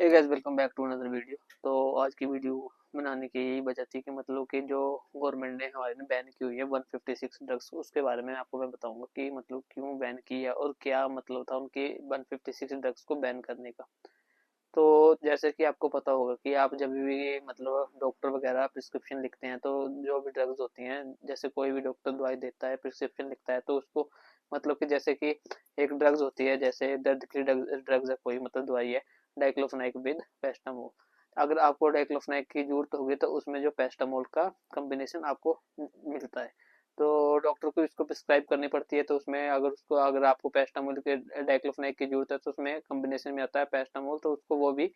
Hey guys, welcome back to another video. तो आज की वीडियो बनाने की यही वजह थी कि मतलब कि जो गवर्नमेंट ने हमारे ने बैन की हुई है 156 ड्रग्स, उसके बारे में आपको मैं बताऊंगा कि मतलब क्यों बैन की है और क्या मतलब था उनके 156 ड्रग्स को बैन करने का। तो जैसे कि आपको पता होगा कि आप जब भी मतलब डॉक्टर वगैरह प्रिस्क्रिप्शन लिखते हैं, तो जो भी ड्रग्स होती हैं, जैसे कोई भी डॉक्टर दवाई देता है, प्रिस्क्रिप्शन लिखता है, तो उसको मतलब कि जैसे कि एक ड्रग्स होती है, जैसे दर्द की ड्रग्स है, कोई मतलब दवाई है डाइक्लोफेनाक विद पेस्टामोल। अगर आपको डाइक्लोफेनाक की जरूरत होगी तो उसमें जो पेस्टामोल का कॉम्बिनेशन आपको मिलता है, तो डॉक्टर को इसको प्रिस्क्राइब करनी पड़ती है। तो उसमें अगर आपको पेस्टामोल के डाइक्लोफेनाक की जरूरत है तो उसमें कॉम्बिनेशन में आता है पेस्टामोल, तो उसको वो भी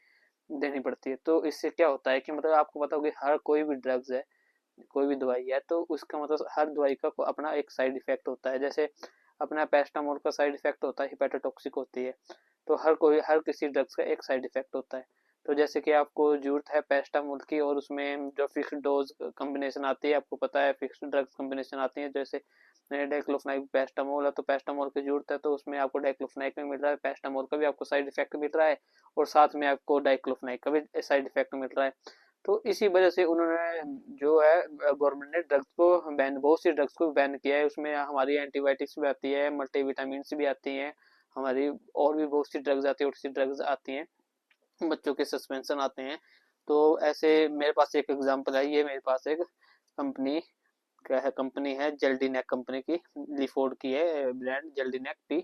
देनी पड़ती है। तो इससे क्या होता है कि मतलब आपको पता होगा हर कोई भी ड्रग्स है, कोई भी दवाई है, तो उसका मतलब हर दवाई का अपना एक साइड इफेक्ट होता है। जैसे अपना पेस्टामोल का साइड इफेक्ट होता है हिपेटोटॉक्सिक होती है, तो हर किसी ड्रग्स का एक साइड इफेक्ट होता है। तो जैसे कि आपको जरूरत है पेस्टामोल की और उसमें जो फिक्स्ड डोज कॉम्बिनेशन आती है, आपको पता है फिक्स्ड ड्रग्स कॉम्बिनेशन आती है, जैसे डाइक्लोफेनाक पेस्टामोल है तो पेस्टामोल की जरूरत है, तो उसमें आपको डाइक्लोफेनाक में मिल रहा है, पेस्टामोल का भी आपको साइड इफेक्ट मिल रहा है और साथ में आपको डाइक्लोफेनाक का भी साइड इफेक्ट मिल रहा है। तो इसी वजह से उन्होंने जो है गवर्नमेंट ने ड्रग्स को बैन, बहुत सी ड्रग्स को बैन किया है। उसमें हमारी एंटीबायोटिक्स भी आती है, मल्टीविटामिन भी आती हैं हमारी, और भी बहुत सी ड्रग्स आती है, और सी ड्रग्स आती हैं, बच्चों के सस्पेंशन आते हैं। तो ऐसे मेरे पास एक एग्जांपल है, ये मेरे पास एक कंपनी क्या है, कंपनी है जेल्डिनेक कंपनी की, लिफोर्ड की है ब्रांड जेल्डिनेक टी।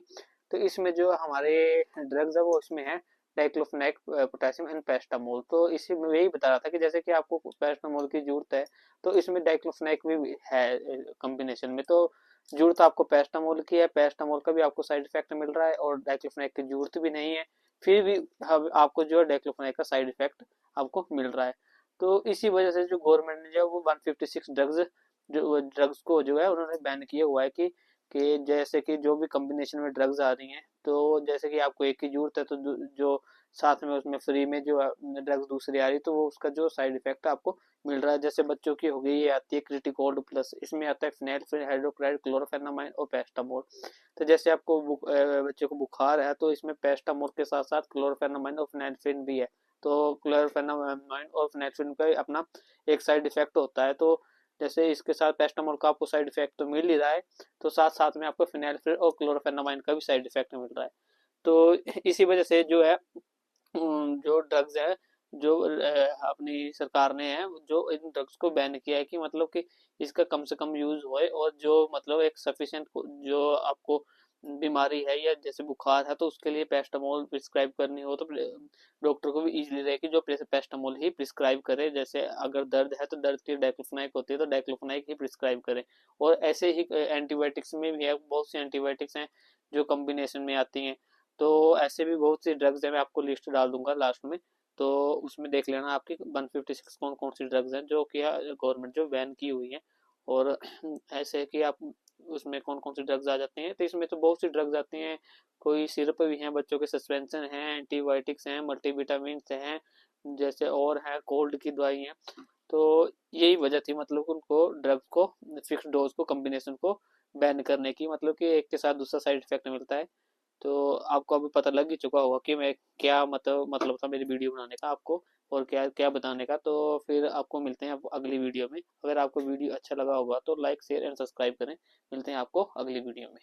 तो इसमें जो हमारे ड्रग्स है वो इसमें है डाइक्लोफेनाक पोटेशियम एंड पेस्टामोल। तो इसी में यही बता रहा था कि जैसे कि आपको पेस्टामोल की जरूरत है तो इसमें डाइक्लोफेनाक भी है कॉम्बिनेशन में। तो जरूरत आपको पेस्टामोल की है, पेस्टामोल का भी आपको साइड इफेक्ट मिल रहा है और डाइक्लोफेनाक की जरूरत भी नहीं है, फिर भी आपको जो है डाइक्लोफेनाक का साइड इफेक्ट आपको मिल रहा है। तो इसी वजह से जो गवर्नमेंट ने जो वो 156 ड्रग्स को जो है उन्होंने बैन किया हुआ है कि जैसे कि जो भी कॉम्बिनेशन में ड्रग्स आ रही हैं, तो जैसे कि आपको एक की जरूरत है तो जो साथ में उसमें फ्री में जो ड्रग्स दूसरी आ रही, तो वो उसका जो साइड इफेक्ट आपको मिल रहा है। जैसे बच्चों की हो गई, ये आती है क्रिटिकोड प्लस, इसमें आता है फिनाइल हाइड्रोक्साइड क्लोरोफेनामाइन और पेस्टामोल। तो जैसे आपको बच्चे को बुखार है तो इसमें पेस्टामोल के साथ साथ क्लोरोफेनामाइन और फिनाइल्फ्रिन भी है। तो क्लोरोफेनामाइन और फिनाइल्फ्रिन का अपना एक साइड इफेक्ट होता है। तो जैसे इसके साथ पेस्टामोल का आपको साइड इफेक्ट तो मिल ही रहा है, तो साथ साथ में आपको फिनाइल्फ्रिन और क्लोरोफेनामाइन का भी साइड इफेक्ट मिल रहा है। तो इसी वजह से जो है जो ड्रग्स है, जो अपनी सरकार ने है जो इन ड्रग्स को बैन किया है कि मतलब कि इसका कम से कम यूज होए, और जो मतलब एक सफिशिएंट जो आपको बीमारी है या जैसे बुखार है तो उसके लिए पेस्टामोल प्रिस्क्राइब करनी हो तो डॉक्टर को भी इजीली रहे कि जो पेस्टामोल ही प्रिस्क्राइब करे। जैसे अगर दर्द है तो दर्द की डाइक्लोफेनाक होती है तो डाइक्लोफेनाक ही प्रिस्क्राइब करे। और ऐसे ही एंटीबायोटिक्स में भी है, बहुत सी एंटीबायोटिक्स हैं जो कॉम्बिनेशन में आती हैं। तो ऐसे भी बहुत सी ड्रग्स है, मैं आपको लिस्ट डाल दूंगा लास्ट में, तो उसमें देख लेना आपकी 156 कौन कौन सी ड्रग्स हैं जो कि गवर्नमेंट जो बैन की हुई है। और ऐसे कि आप उसमें कौन कौन सी ड्रग्स आ जाती हैं, तो इसमें तो बहुत सी ड्रग्स आती हैं, कोई सिरप भी हैं, बच्चों के सस्पेंशन हैं, एंटीबायोटिक्स हैं, मल्टीविटामिन हैं, जैसे और है कोल्ड की दवाई हैं। तो यही वजह थी मतलब उनको ड्रग्स को फिक्स डोज को कॉम्बिनेशन को बैन करने की, मतलब कि एक के साथ दूसरा साइड इफेक्ट मिलता है। तो आपको अभी पता लग ही चुका होगा कि मैं क्या मतलब था मेरी वीडियो बनाने का आपको, और क्या क्या बताने का। तो फिर आपको मिलते हैं अगली वीडियो में। अगर आपको वीडियो अच्छा लगा होगा तो लाइक शेयर एंड सब्सक्राइब करें। मिलते हैं आपको अगली वीडियो में।